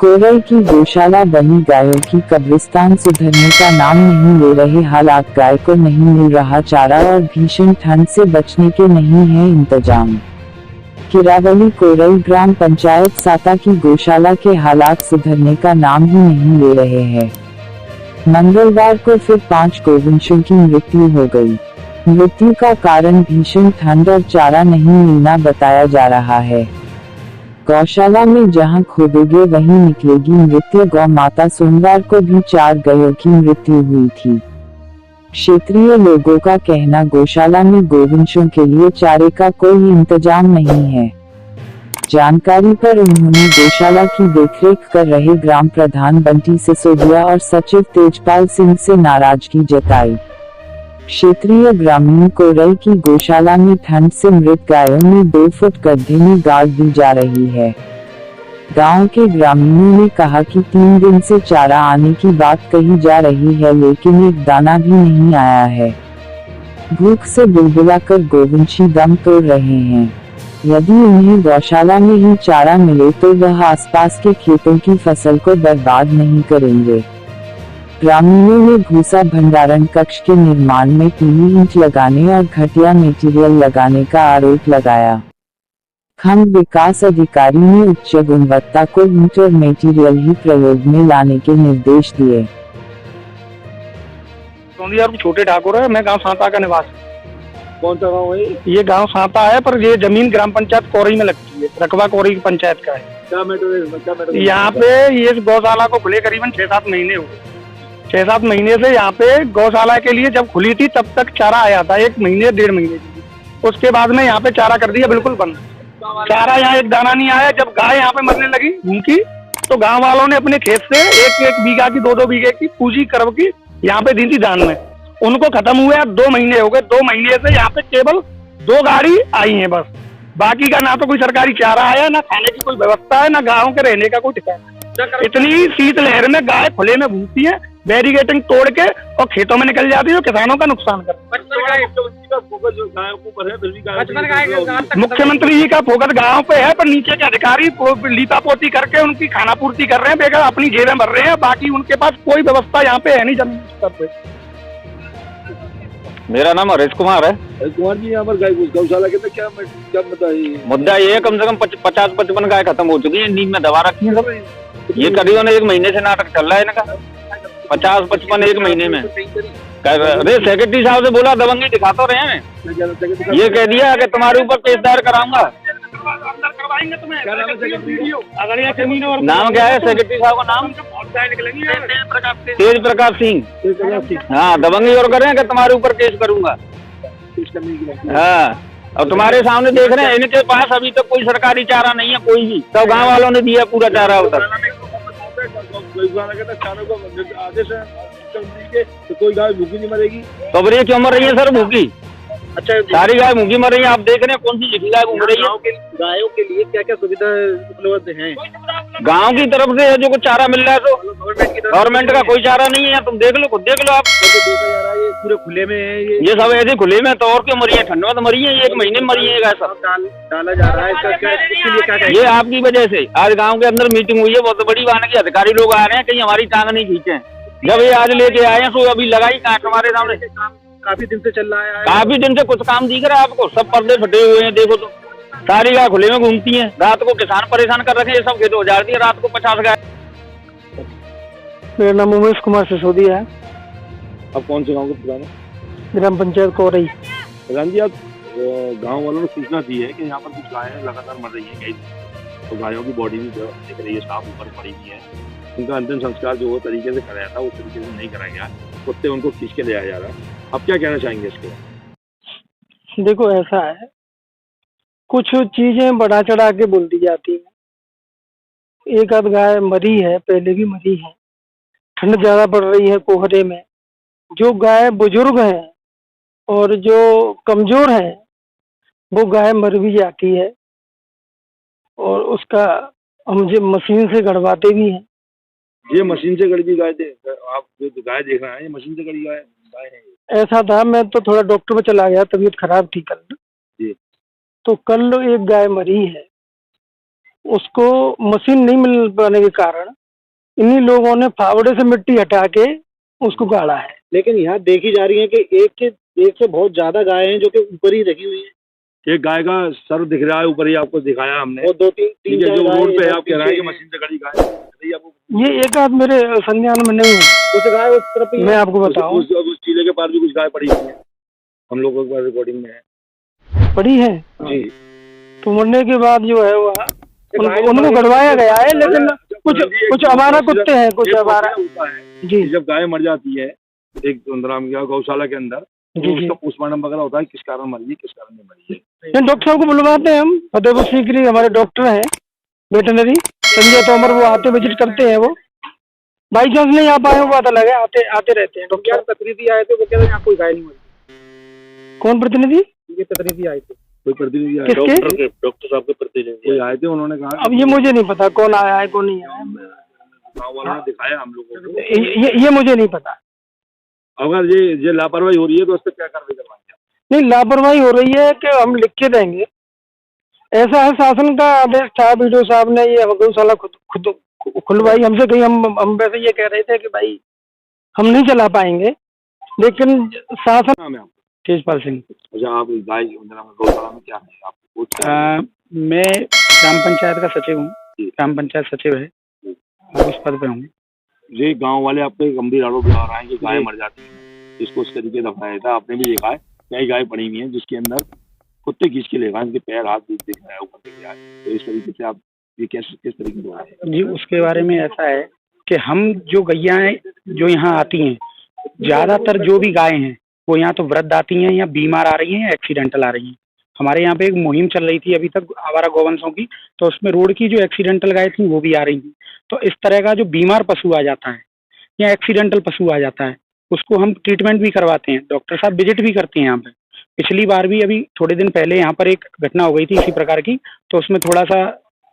कोरई की गौशाला बनी गायों की कब्रिस्तान सुधरने का नाम नहीं ले रहे। हालात गाय को नहीं मिल रहा चारा और भीषण ठंड से बचने के नहीं है इंतजाम। किरावली कोरई ग्राम पंचायत साता की गौशाला के हालात सुधरने का नाम ही नहीं ले रहे हैं। मंगलवार को फिर 5 गौवंशों की मृत्यु हो गई। मृत्यु का कारण भीषण ठंड और चारा नहीं मिलना बताया जा रहा है। गौशाला में जहां खोदोगे वहीं निकलेगी मृत्यु। गौ माता सोमवार को भी 4 गायों की मृत्यु हुई थी। क्षेत्रीय लोगों का कहना गौशाला में गोवंशों के लिए चारे का कोई इंतजाम नहीं है। जानकारी पर उन्होंने गौशाला की देखरेख कर रहे ग्राम प्रधान बंटी सिसोदिया और सचिव तेजपाल सिंह से नाराजगी जताई। क्षेत्रीय ग्रामीण कोरई की गौशाला में ठंड से मृत गायों में 2 फुट गड्ढे में गाड़ दी जा रही है। गांव के ग्रामीणों ने कहा कि 3 दिन से चारा आने की बात कही जा रही है लेकिन एक दाना भी नहीं आया है। भूख से बुलबुलाकर गोवंशी दम तोड़ रहे हैं। यदि उन्हें गौशाला में ही चारा मिले तो वह आसपास के खेतों की फसल को बर्बाद नहीं करेंगे। ग्रामीणों ने भूसा भंडारण कक्ष के निर्माण में पीली ईंट लगाने और घटिया मटेरियल लगाने का आरोप लगाया। खंड विकास अधिकारी ने उच्च गुणवत्ता को ईंट और मटेरियल ही प्रयोग में लाने के निर्देश दिए। छोटे ठाकुर है, मैं गांव सांता का निवासी। कौन सा गाँव है? ये गांव सांता है पर ये जमीन ग्राम पंचायत कोरई में लगती है। रकबा कोरई की पंचायत का है। यहाँ पे ये गौशाला को खुले करीबन 6-7 महीने हुए। 6-7 महीने से यहाँ पे गौशाला के लिए जब खुली थी तब तक चारा आया था, 1 महीने 1.5 महीने के लिए। उसके बाद में यहाँ पे चारा कर दिया बिल्कुल बंद। चारा यहाँ एक दाना नहीं आया। जब गाय यहाँ पे मरने लगी भूखी तो गांव वालों ने अपने खेत से 1-1 बीघा की 2-2 बीघे की पूंजी करव की यहाँ पे दी थी दान में। उनको खत्म हुए अब 2 महीने हो गए। 2 महीने से यहाँ पे केवल 2 गाड़ी आई है बस। बाकी का ना तो कोई सरकारी चारा आया, ना खाने की कोई व्यवस्था है, ना गाँव के रहने का कोई ठिकाना। इतनी शीत लहर में गाय खुले में घूमती है, बैरिकेटिंग तोड़ के और खेतों में निकल जाती है, तो किसानों का नुकसान करती है। मुख्यमंत्री जी का फोकस गाँव पे है पर नीचे के अधिकारी लीपा पोती करके उनकी खाना पूर्ति कर रहे हैं, बेकार अपनी जेबें भर रहे हैं। बाकी उनके पास कोई व्यवस्था यहाँ पे है नहीं जमीन स्तर पे। मेरा नाम हरीश कुमार है। कुमार जी, यहाँ पर गाय गौशाला के क्या बताइए? मुद्दा ये है कम से कम 50-55 गाय खत्म हो चुकी है। नींद में दबा रखी है सब। ये करीबन 1 महीने से नाटक चल रहा है इनका। 50-55 1 महीने में। अरे सेक्रेटरी साहब से बोला दबंगी दिखा तो रहे हैं। ये कह दिया कि तुम्हारे ऊपर केस दायर कराऊंगा। नाम क्या है सेक्रेटरी साहब का? नाम तेज प्रकाश सिंह। हाँ, दबंगी और करें कि तुम्हारे ऊपर केस करूंगा। हाँ, और तुम्हारे सामने देख रहे हैं इनके पास अभी तक कोई सरकारी चारा नहीं है कोई भी। सब गांव वालों ने दिया पूरा चारा उधर। तो कोई गाय भूखी नहीं मरेगी? तो अब ये क्यों मर रही है सर भूखी? अच्छा, सारी गाय भूखी मर रही है। आप देख रहे हैं कौन सी झुकी गाय घूम रही है। गायों के लिए क्या क्या सुविधा उपलब्ध है? गांव की तरफ से जो कुछ चारा मिल रहा है तो गवर्नमेंट का कोई चारा नहीं है। तुम देख लो, खुद देख लो आप। ये पूरे खुले में है ये सब ऐसे खुले में तो और क्यों मरी है? ठंड में तो मरी है। 1 महीने में मरी है गाय सब। डाला जा रहा है इसका ये आपकी वजह से। आज गाँव के अंदर मीटिंग हुई है, बहुत बड़ी बात है। अधिकारी लोग आ रहे हैं, कहीं हमारी टांग नहीं खींचे। जब ये आज लेके आए हैं तो अभी लगाई कहाँ हमारे सामने। काफी दिन से चल रहा है। काफी दिन से कुछ काम दिख रहा है आपको? सब पर्दे फटे हुए हैं। देखो तो सारी गाय खुले में घूमती हैं। रात को किसान परेशान कर रखे हैं। ये सब खेत उजाड़ दिए रात को 50 गाय। मेरा नाम उमेश कुमार सिसोदिया है। अब कौन से गाँव के प्रधान? ग्राम पंचायत कोरई। प्रधान जी, आप गाँव वालों ने सूचना दी है कि यहाँ पर कुछ गायें लगातार मर रही है। तो गायों की बॉडी भी दिख रही है, साफ ऊपर पड़ी हुई है। उनका अंतिम संस्कार जो वो तरीके से कराया था उस तरीके से नहीं कराया गया। कुत्ते उनको खींच के ले आया जा रहा है। आप क्या कहना चाहेंगे इसके? देखो ऐसा है, कुछ चीजें बढ़ा चढ़ा के बोल दी जाती है। एक आध गाय मरी है, पहले भी मरी है। ठंड ज्यादा पड़ रही है कोहरे में। जो गाय बुजुर्ग है और जो कमजोर है वो गाय मर भी जाती है और उसका हम जो मशीन से गड़वाते भी हैं। ये मशीन से गड़ी गाय थे? आप जो गाय देख रहे हैं ये मशीन से गड़ी गाय है? ऐसा था, मैं तो थोड़ा डॉक्टर पे चला गया, तबीयत खराब थी कल जी। तो कल एक गाय मरी है उसको मशीन नहीं मिल पाने के कारण इन्हीं लोगों ने फावड़े से मिट्टी हटा के उसको गाड़ा है। लेकिन यहाँ देखी जा रही है कि एक से बहुत ज्यादा गाय हैं जो कि ऊपर ही रखी हुई है। एक गाय का सर दिख रहा है ऊपर ही, आपको दिखाया हमने। और दो तीन जो चार रोड पे है, आप कह रहे हैं कि गाय मशीन से गड़ी गाय। ये एक आध मेरे संज्ञान में नहीं है, कुछ गाय उस तरफ ही मैं आपको बताऊं। उस टीले के पार भी कुछ गाय पड़ी हुई है, हम लोगों के रिकॉर्डिंग में है। पड़ी है जी। तो मरने के बाद जो है वह उनको गड़वाया गया है, लेकिन कुछ आवारा कुत्ते हैं, कुछ आवारा होता है जी। जब गाय मर जाती है एक राम गौशाला के अंदर, जी, तो उसका पोस्टमार्टम वगैरह होता है, किस कारण मरी है, किस कारण नहीं मरी है। डॉक्टर साहब को बुलवाते हैं हम, फतेहपुर सीकरी हमारे डॉक्टर हैं वेटनरी संजय तोमर, वो आते विजिट करते हैं। वो बाई चांस नहीं आ पाए वो बात अलग है, आते रहते हैं। डॉक्टर प्रतिनिधि आए थे, वो कह रहे हैं कोई गाय नहीं मरी। कौन प्रतिनिधि? ये प्रतिनिधि आए थे, कोई प्रतिनिधि आए, किसके? डॉक्टर साहब के प्रतिनिधि कोई आए थे, उन्होंने कहा। अब ये मुझे नहीं पता कौन आया है कौन नहीं आया, गाँव वालों ने दिखाया हम लोगों को। ये मुझे नहीं पता। अगर ये लापरवाही हो रही है तो उस पर क्या कार्रवाई करवाएंगे? नहीं, लापरवाही हो रही है कि हम लिख के देंगे। ऐसा है, शासन का आदेश था, वीडियो साहब ने ये गौशाला खुद खुलवाई हमसे। कहीं हम वैसे ये कह रहे थे कि भाई हम नहीं चला पाएंगे, लेकिन शासन। नाम है आपका? तेजपाल सिंह। अच्छा, आप गाय गौशाला में क्या है आपको? मैं ग्राम पंचायत का सचिव हूँ, ग्राम पंचायत सचिव है, उस पद पे हूँ। ये गांव वाले आपको एक गंभीर आरोप लगा रहे हैं कि गाय मर जाती है, इसको इस तरीके से दफनाया था। आपने भी देखा है कई गाय पड़ी हुई है जिसके अंदर कुत्ते खींच के ले गए, इनके पैर हाथ दिख रहा है, ऊपर दिख रहा है। तो इस तरीके से आप ये किस तरीके से है? जी, उसके बारे में ऐसा है कि हम जो गैयाएं जो यहाँ आती हैं, ज्यादातर जो भी गाय हैं वो यहाँ तो वृद्ध आती हैं या बीमार आ रही हैं, एक्सीडेंटल आ रही हैं। हमारे यहाँ पे एक मुहिम चल रही थी अभी तक आवारा गौवंशों की, तो उसमें रोड की जो एक्सीडेंटल गाय थी वो भी आ रही थी। तो इस तरह का जो बीमार पशु आ जाता है या एक्सीडेंटल पशु आ जाता है, उसको हम ट्रीटमेंट भी करवाते हैं, डॉक्टर साहब विजिट भी करते हैं यहाँ पे। पिछली बार भी अभी थोड़े दिन पहले यहाँ पर एक घटना हो गई थी इसी प्रकार की, तो उसमें थोड़ा सा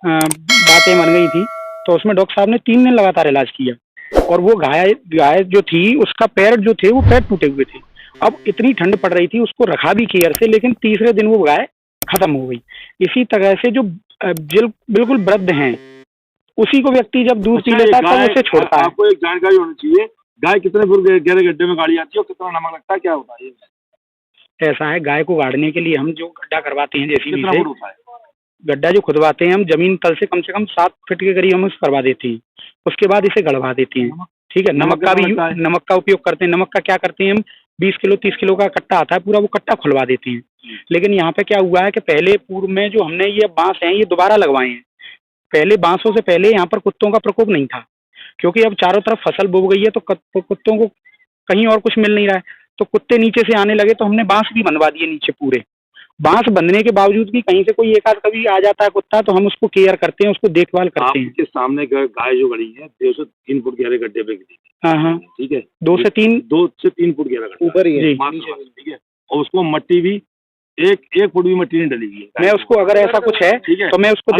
बातें बन गई थी, तो उसमें डॉक्टर साहब ने 3 दिन लगातार इलाज किया। और वो गाय जो थी उसका पैर जो थे वो पैर टूटे हुए थे। अब इतनी ठंड पड़ रही थी, उसको रखा भी केयर से, लेकिन तीसरे दिन वो गाय खत्म हो गई। इसी तरह से जो बिल्कुल वृद्ध हैं उसी को व्यक्ति जब दूध पी लेता है तो उसे छोड़ता है। आपको एक जानकारी होनी चाहिए, गाय कितने फुट गहरे गड्ढे में गाड़ी आती है और कितना नमक लगता है, क्या होता है? ऐसा है, गाय को गाड़ने के लिए हम जो गड्ढा करवाते हैं, जैसे कितना फुट होता है गड्ढा जो खुदवाते हैं हम, जमीन तल से कम 7 फीट के करीब हम उसे करवा देते हैं। उसके बाद इसे गड़वा देते हैं। ठीक है, नमक का उपयोग करते हैं। नमक का क्या करते हैं हम, 20 किलो 30 किलो का कट्टा आता है पूरा, वो कट्टा खुलवा देते हैं। लेकिन यहाँ पे क्या हुआ है कि पहले पूर्व में जो हमने ये बांस हैं ये दोबारा लगवाए हैं। पहले बांसों से पहले यहाँ पर कुत्तों का प्रकोप नहीं था, क्योंकि अब चारों तरफ फसल बो गई है तो कुत्तों को कहीं और कुछ मिल नहीं रहा है, तो कुत्ते नीचे से आने लगे, तो हमने बांस भी बनवा दिए नीचे पूरे। बांस बंधने के बावजूद भी कहीं से कोई एक आध कभी आ जाता है कुत्ता, तो हम उसको केयर करते हैं, उसको देखभाल करते हैं। आपके सामने गाय जो गड़ी है 2 से 3 फुट गहरे गड्ढे पे गिरी। हाँ, ठीक है, 2 से 3 फुट गहरा गड्ढा ऊपर ही है। ठीक है, और उसको मट्टी भी एक फुट भी मट्टी नहीं डली हुई है। मैं उसको, अगर ऐसा कुछ है तो मैं उसको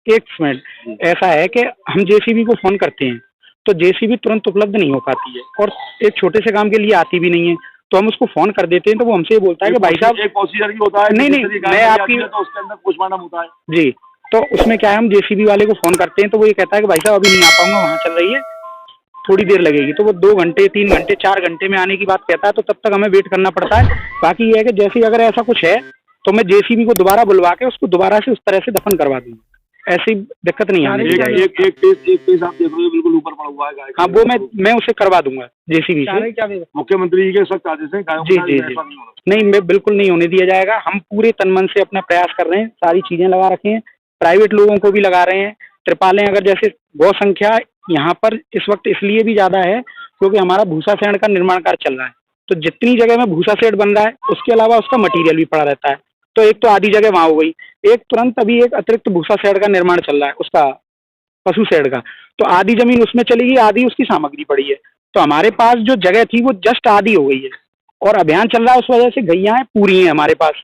एक मिनट, ऐसा है कि हम जेसीबी को फोन करते हैं तो जेसीबी तुरंत उपलब्ध नहीं हो पाती है, और एक छोटे से काम के लिए आती भी नहीं है, तो हम उसको फोन कर देते हैं तो वो हमसे बोलता है कि भाई साहब, एक प्रोसीजर भी होता है। नहीं, मैं आपकी, तो उसके अंदर पोस्टमार्टम होता है जी, तो उसमें क्या है, हम जेसीबी वाले को फोन करते हैं तो वो ये कहता है कि भाई साहब अभी नहीं आ पाऊंगा, वहाँ चल रही है, थोड़ी देर लगेगी। तो वो 2 घंटे 3 घंटे 4 घंटे में आने की बात कहता है, तो तब तक हमें वेट करना पड़ता है। बाकी ये है कि जैसे अगर ऐसा कुछ है तो मैं जेसीबी को दोबारा बुलवा के उसको दोबारा से उस तरह से दफन करवा दूंगा, ऐसी दिक्कत नहीं आनी चाहिए। एक पीस आप देख रहे हो बिल्कुल ऊपर पड़ा हुआ है गाय। हाँ, वो मैं उसे करवा दूंगा जेसीबी से। मुख्यमंत्री के सख्त आदेश है, जी, नहीं, मैं बिल्कुल नहीं होने दिया जाएगा। हम पूरे तन मन से अपना प्रयास कर रहे हैं, सारी चीजें लगा रखे हैं, प्राइवेट लोगों को भी लगा रहे हैं। त्रिपालें, अगर जैसे गौ संख्या यहाँ पर इस वक्त इसलिए भी ज्यादा है क्योंकि हमारा भूसा शेड का निर्माण कार्य चल रहा है, तो जितनी जगह में भूसा शेड बन रहा है उसके अलावा उसका मटीरियल भी पड़ा रहता है, तो एक तो आधी जगह वहाँ हो गई, एक तुरंत अभी एक अतिरिक्त भूसा शेड का निर्माण चल रहा है, उसका पशु शेड का, तो आधी जमीन उसमें चलेगी, आधी उसकी सामग्री पड़ी है, तो हमारे पास जो जगह थी वो जस्ट आधी हो गई है, और अभियान चल रहा है, उस वजह से गैयाएं पूरी हैं हमारे पास।